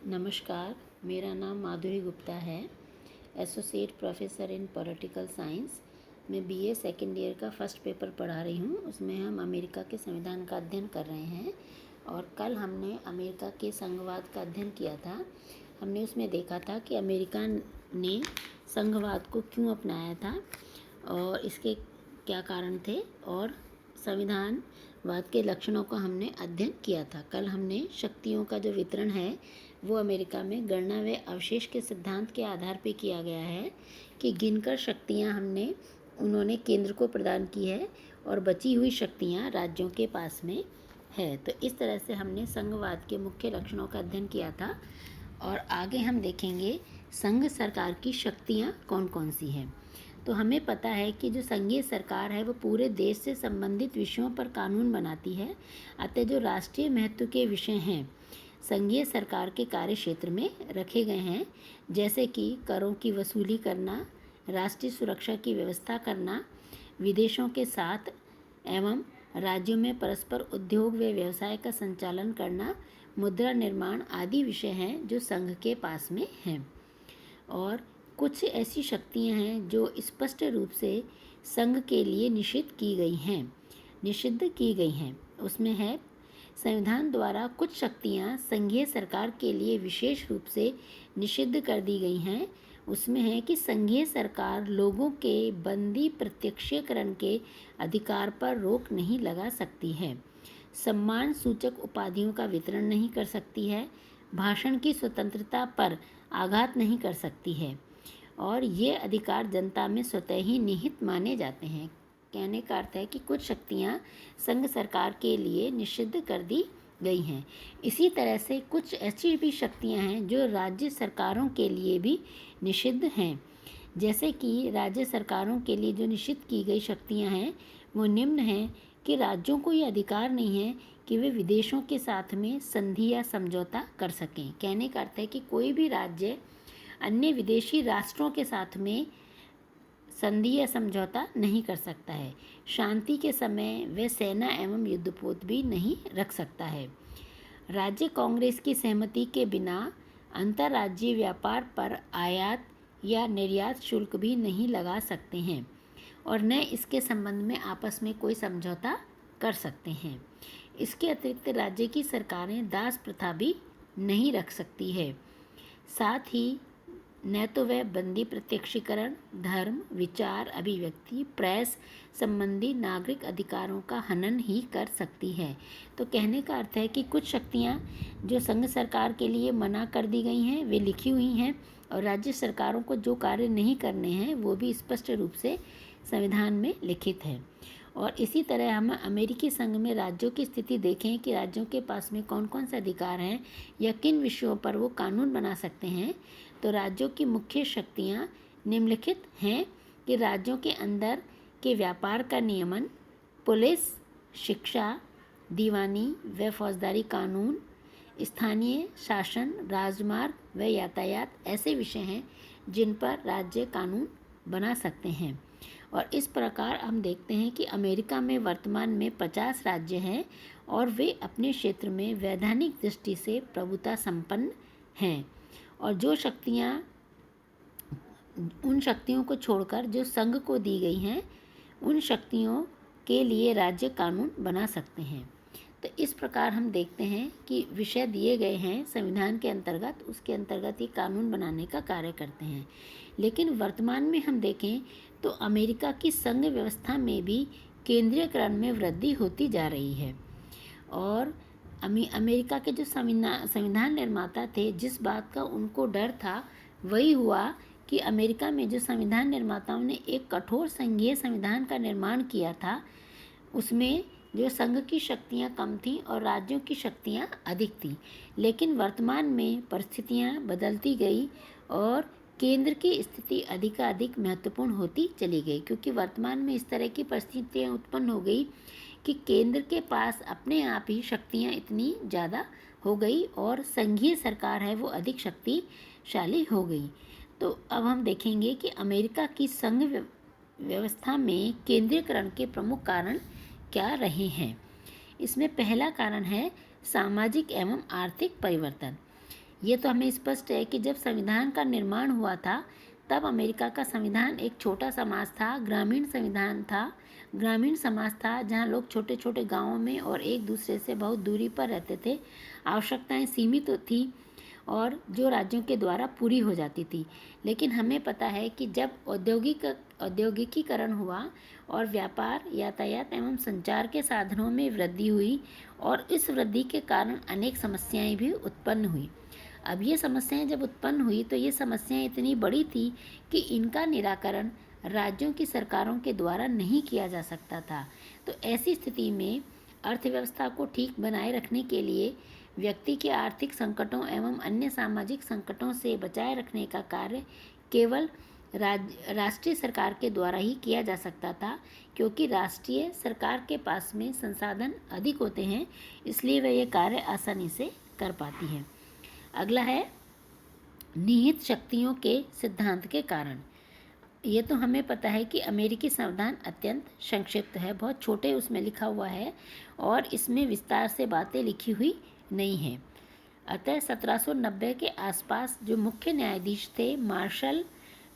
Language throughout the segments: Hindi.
नमस्कार, मेरा नाम माधुरी गुप्ता है। Associate professor in political science. मैं बीए सेकेंड ईयर का फर्स्ट पेपर पढ़ा रही हूँ। उसमें हम अमेरिका के संविधान का अध्ययन कर रहे हैं और कल हमने अमेरिका के संघवाद का अध्ययन किया था। हमने उसमें देखा था कि अमेरिका ने संघवाद को क्यों अपनाया था और इसके क्या कारण थे, और संविधानवाद के लक्षणों का हमने अध्ययन किया था। कल हमने शक्तियों का जो वितरण है वो अमेरिका में गणना व अवशेष के सिद्धांत के आधार पर किया गया है कि गिनकर शक्तियां उन्होंने केंद्र को प्रदान की है और बची हुई शक्तियां राज्यों के पास में है। तो इस तरह से हमने संघवाद के मुख्य लक्षणों का अध्ययन किया था और आगे हम देखेंगे संघ सरकार की शक्तियां कौन कौन सी हैं। तो हमें पता है कि जो संघीय सरकार है वो पूरे देश से संबंधित विषयों पर कानून बनाती है। अतः जो राष्ट्रीय महत्व के विषय हैं संघीय सरकार के कार्य क्षेत्र में रखे गए हैं, जैसे कि करों की वसूली करना, राष्ट्रीय सुरक्षा की व्यवस्था करना, विदेशों के साथ एवं राज्यों में परस्पर उद्योग व व्यवसाय का संचालन करना, मुद्रा निर्माण आदि विषय हैं जो संघ के पास में हैं। और कुछ ऐसी शक्तियां हैं जो स्पष्ट रूप से संघ के लिए निषिद्ध की गई हैं। उसमें है संविधान द्वारा कुछ शक्तियां संघीय सरकार के लिए विशेष रूप से निषिद्ध कर दी गई हैं। उसमें है कि संघीय सरकार लोगों के बंदी प्रत्यक्षीकरण के अधिकार पर रोक नहीं लगा सकती है, सम्मान सूचक उपाधियों का वितरण नहीं कर सकती है, भाषण की स्वतंत्रता पर आघात नहीं कर सकती है और ये अधिकार जनता में स्वतः ही निहित माने जाते हैं। कहने का अर्थ है कि कुछ शक्तियां संघ सरकार के लिए निषिद्ध कर दी गई हैं। इसी तरह से कुछ ऐसी भी शक्तियां हैं जो राज्य सरकारों के लिए भी निषिद्ध हैं। जैसे कि राज्य सरकारों के लिए जो निषिद्ध की गई शक्तियां हैं वो निम्न हैं कि राज्यों को ये अधिकार नहीं है कि वे विदेशों के साथ में संधि या समझौता कर सकें। कहने का अर्थ है कि कोई भी राज्य अन्य विदेशी राष्ट्रों के साथ में संधि या समझौता नहीं कर सकता है। शांति के समय वे सेना एवं युद्धपोत भी नहीं रख सकता है। राज्य कांग्रेस की सहमति के बिना अंतर्राज्यीय व्यापार पर आयात या निर्यात शुल्क भी नहीं लगा सकते हैं और न इसके संबंध में आपस में कोई समझौता कर सकते हैं। इसके अतिरिक्त राज्य की सरकारें दास प्रथा भी नहीं रख सकती है। साथ ही न तो वह बंदी प्रत्यक्षीकरण, धर्म, विचार, अभिव्यक्ति, प्रेस संबंधी नागरिक अधिकारों का हनन ही कर सकती है। तो कहने का अर्थ है कि कुछ शक्तियां जो संघ सरकार के लिए मना कर दी गई हैं वे लिखी हुई हैं और राज्य सरकारों को जो कार्य नहीं करने हैं वो भी स्पष्ट रूप से संविधान में लिखित है। और इसी तरह हम अमेरिकी संघ में राज्यों की स्थिति देखें कि राज्यों के पास में कौन कौन से अधिकार हैं या किन विषयों पर वो कानून बना सकते हैं। तो राज्यों की मुख्य शक्तियाँ निम्नलिखित हैं कि राज्यों के अंदर के व्यापार का नियमन, पुलिस, शिक्षा, दीवानी व फौजदारी कानून, स्थानीय शासन, राजमार्ग व यातायात ऐसे विषय हैं जिन पर राज्य कानून बना सकते हैं। और इस प्रकार हम देखते हैं कि अमेरिका में वर्तमान में 50 राज्य हैं और वे अपने क्षेत्र में वैधानिक दृष्टि से प्रभुता संपन्न हैं। और उन शक्तियों को छोड़कर जो संघ को दी गई हैं उन शक्तियों के लिए राज्य कानून बना सकते हैं। तो इस प्रकार हम देखते हैं कि विषय दिए गए हैं संविधान के अंतर्गत, उसके अंतर्गत ही कानून बनाने का कार्य करते हैं। लेकिन वर्तमान में हम देखें तो अमेरिका की संघ व्यवस्था में भी केंद्रीयकरण में वृद्धि होती जा रही है और अमेरिका के जो संविधान निर्माता थे, जिस बात का उनको डर था वही हुआ कि अमेरिका में जो संविधान निर्माताओं ने एक कठोर संघीय संविधान का निर्माण किया था उसमें जो संघ की शक्तियाँ कम थीं और राज्यों की शक्तियाँ अधिक थीं। लेकिन वर्तमान में परिस्थितियाँ बदलती गई और केंद्र की स्थिति अधिकाधिक महत्वपूर्ण होती चली गई, क्योंकि वर्तमान में इस तरह की परिस्थितियाँ उत्पन्न हो गई कि केंद्र के पास अपने आप ही शक्तियाँ इतनी ज़्यादा हो गई और संघीय सरकार है वो अधिक शक्तिशाली हो गई। तो अब हम देखेंगे कि अमेरिका की संघ व्यवस्था में केंद्रीयकरण के प्रमुख कारण क्या रहे हैं। इसमें पहला कारण है सामाजिक एवं आर्थिक परिवर्तन। ये तो हमें स्पष्ट है कि जब संविधान का निर्माण हुआ था तब अमेरिका का संविधान एक छोटा समाज था, ग्रामीण संविधान था, ग्रामीण समाज था जहाँ लोग छोटे छोटे गांवों में और एक दूसरे से बहुत दूरी पर रहते थे। आवश्यकताएं सीमित थी और जो राज्यों के द्वारा पूरी हो जाती थी। लेकिन हमें पता है कि जब औद्योगिकीकरण हुआ और व्यापार, यातायात एवं संचार के साधनों में वृद्धि हुई और इस वृद्धि के कारण अनेक समस्याएं भी उत्पन्न हुई। अब ये समस्याएं जब उत्पन्न हुई तो ये समस्याएं इतनी बड़ी थी कि इनका निराकरण राज्यों की सरकारों के द्वारा नहीं किया जा सकता था। तो ऐसी स्थिति में अर्थव्यवस्था को ठीक बनाए रखने के लिए व्यक्ति के आर्थिक संकटों एवं अन्य सामाजिक संकटों से बचाए रखने का कार्य केवल राष्ट्रीय सरकार के द्वारा ही किया जा सकता था, क्योंकि राष्ट्रीय सरकार के पास में संसाधन अधिक होते हैं, इसलिए वह ये कार्य आसानी से कर पाती है। अगला है निहित शक्तियों के सिद्धांत के कारण। ये तो हमें पता है कि अमेरिकी संविधान अत्यंत संक्षिप्त है, बहुत छोटे उसमें लिखा हुआ है और इसमें विस्तार से बातें लिखी हुई नहीं हैं। अतः 1790 के आसपास जो मुख्य न्यायाधीश थे, मार्शल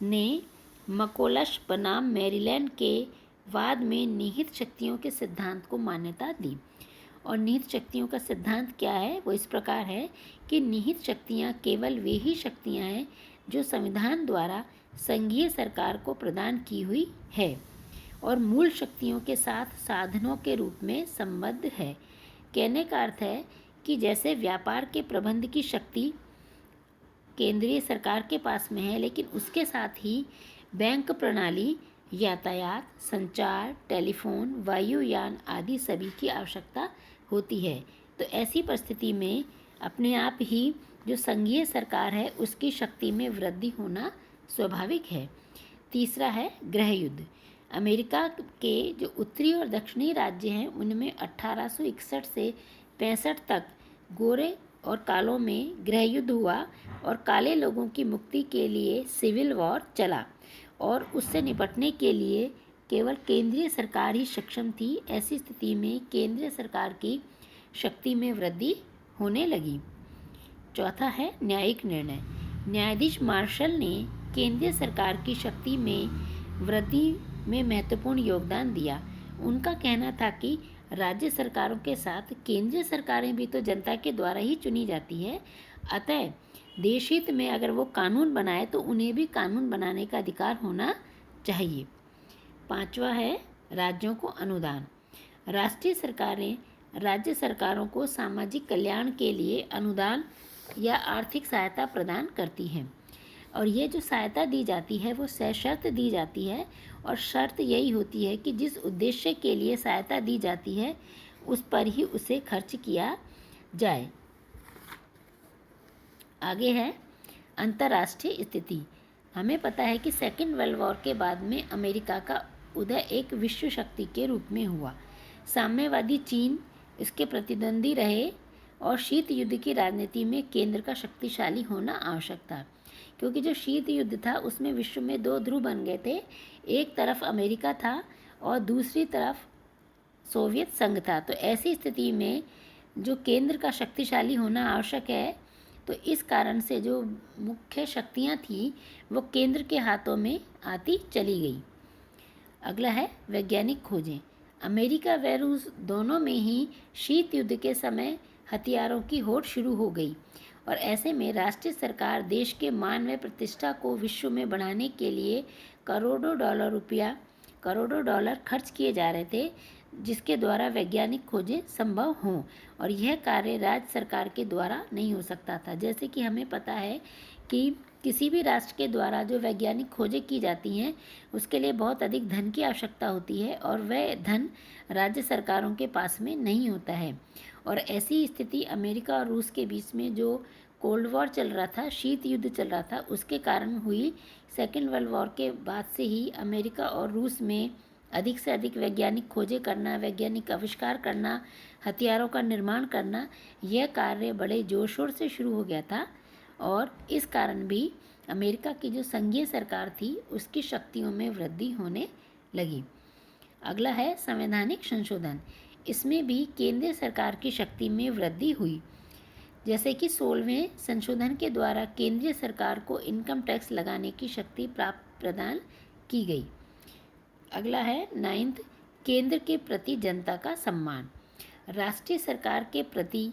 ने मकोलश बनाम मैरीलैंड के वाद में निहित शक्तियों के सिद्धांत को मान्यता दी। और निहित शक्तियों का सिद्धांत क्या है? वो इस प्रकार है कि निहित शक्तियाँ केवल वे ही शक्तियाँ हैं जो संविधान द्वारा संघीय सरकार को प्रदान की हुई है और मूल शक्तियों के साथ साधनों के रूप में संबद्ध है। कहने का अर्थ है कि जैसे व्यापार के प्रबंध की शक्ति केंद्रीय सरकार के पास में है, लेकिन उसके साथ ही बैंक प्रणाली, यातायात, संचार, टेलीफोन, वायुयान आदि सभी की आवश्यकता होती है। तो ऐसी परिस्थिति में अपने आप ही जो संघीय सरकार है उसकी शक्ति में वृद्धि होना स्वाभाविक है। तीसरा है गृह युद्ध। अमेरिका के जो उत्तरी और दक्षिणी राज्य हैं उनमें 1861 से 65 तक गोरे और कालों में गृह युद्ध हुआ और काले लोगों की मुक्ति के लिए सिविल वॉर चला और उससे निपटने के लिए केवल केंद्रीय सरकार ही सक्षम थी। ऐसी स्थिति में केंद्रीय सरकार की शक्ति में वृद्धि होने लगी। चौथा है न्यायिक निर्णय। न्यायाधीश मार्शल ने केंद्रीय सरकार की शक्ति में वृद्धि में महत्वपूर्ण योगदान दिया। उनका कहना था कि राज्य सरकारों के साथ केंद्रीय सरकारें भी तो जनता के द्वारा ही चुनी जाती है, अतः देश हित में अगर वो कानून बनाए तो उन्हें भी कानून बनाने का अधिकार होना चाहिए। पांचवा है राज्यों को अनुदान। राष्ट्रीय सरकारें राज्य सरकारों को सामाजिक कल्याण के लिए अनुदान या आर्थिक सहायता प्रदान करती हैं और ये जो सहायता दी जाती है वो सशर्त दी जाती है और शर्त यही होती है कि जिस उद्देश्य के लिए सहायता दी जाती है उस पर ही उसे खर्च किया जाए। आगे है अंतर्राष्ट्रीय स्थिति। हमें पता है कि सेकेंड वर्ल्ड वॉर के बाद में अमेरिका का उदय एक विश्व शक्ति के रूप में हुआ। साम्यवादी चीन इसके प्रतिद्वंदी रहे और शीत युद्ध की राजनीति में केंद्र का शक्तिशाली होना आवश्यक था, क्योंकि जो शीत युद्ध था उसमें विश्व में दो ध्रुव बन गए थे। एक तरफ अमेरिका था और दूसरी तरफ सोवियत संघ था। तो ऐसी स्थिति में जो केंद्र का शक्तिशाली होना आवश्यक है, तो इस कारण से जो मुख्य शक्तियाँ थीं वो केंद्र के हाथों में आती चली गई। अगला है वैज्ञानिक खोजें। अमेरिका व रूस दोनों में ही शीत युद्ध के समय हथियारों की होड़ शुरू हो गई और ऐसे में राष्ट्रीय सरकार देश के मान व प्रतिष्ठा को विश्व में बढ़ाने के लिए करोड़ों डॉलर खर्च किए जा रहे थे, जिसके द्वारा वैज्ञानिक खोजें संभव हों और यह कार्य राज्य सरकार के द्वारा नहीं हो सकता था। जैसे कि हमें पता है कि किसी भी राष्ट्र के द्वारा जो वैज्ञानिक खोजें की जाती हैं उसके लिए बहुत अधिक धन की आवश्यकता होती है और वह धन राज्य सरकारों के पास में नहीं होता है। और ऐसी स्थिति अमेरिका और रूस के बीच में जो कोल्ड वॉर चल रहा था, शीत युद्ध चल रहा था, उसके कारण हुई। सेकेंड वर्ल्ड वॉर के बाद से ही अमेरिका और रूस में अधिक से अधिक वैज्ञानिक खोजें करना, वैज्ञानिक आविष्कार करना, हथियारों का निर्माण करना, यह कार्य बड़े जोर शोर से शुरू हो गया था और इस कारण भी अमेरिका की जो संघीय सरकार थी उसकी शक्तियों में वृद्धि होने लगी। अगला है संवैधानिक संशोधन। इसमें भी केंद्रीय सरकार की शक्ति में वृद्धि हुई। जैसे कि 16वें संशोधन के द्वारा केंद्रीय सरकार को इनकम टैक्स लगाने की शक्ति प्रदान की गई। अगला है 9th, केंद्र के प्रति जनता का सम्मान। राष्ट्रीय सरकार के प्रति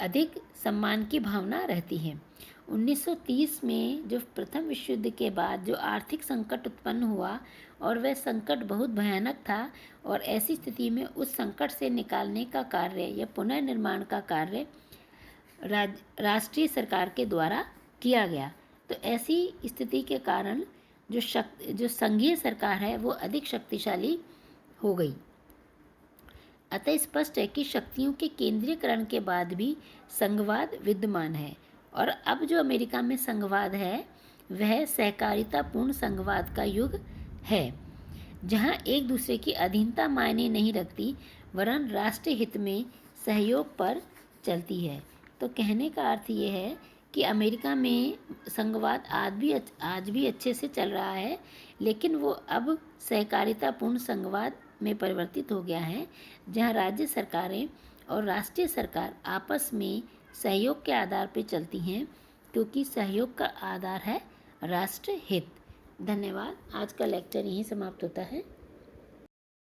अधिक सम्मान की भावना रहती है। 1930 में जो प्रथम विश्व युद्ध के बाद जो आर्थिक संकट उत्पन्न हुआ और वह संकट बहुत भयानक था, और ऐसी स्थिति में उस संकट से निकालने का कार्य या पुनर्निर्माण का कार्य राष्ट्रीय सरकार के द्वारा किया गया। तो ऐसी स्थिति के कारण जो संघीय सरकार है वो अधिक शक्तिशाली हो गई। अतः स्पष्ट है कि शक्तियों के केंद्रीकरण के बाद भी संघवाद विद्यमान है, और अब जो अमेरिका में संघवाद है वह सहकारितापूर्ण संघवाद का युग है, जहां एक दूसरे की अधीनता मायने नहीं रखती, वरन राष्ट्रीय हित में सहयोग पर चलती है। तो कहने का अर्थ ये है कि अमेरिका में संघवाद आज भी अच्छे से चल रहा है, लेकिन वो अब सहकारितापूर्ण संघवाद में परिवर्तित हो गया है, जहां राज्य सरकारें और राष्ट्रीय सरकार आपस में सहयोग के आधार पर चलती हैं, क्योंकि सहयोग का आधार है राष्ट्र हित। धन्यवाद। आज का लेक्चर यहीं समाप्त होता है।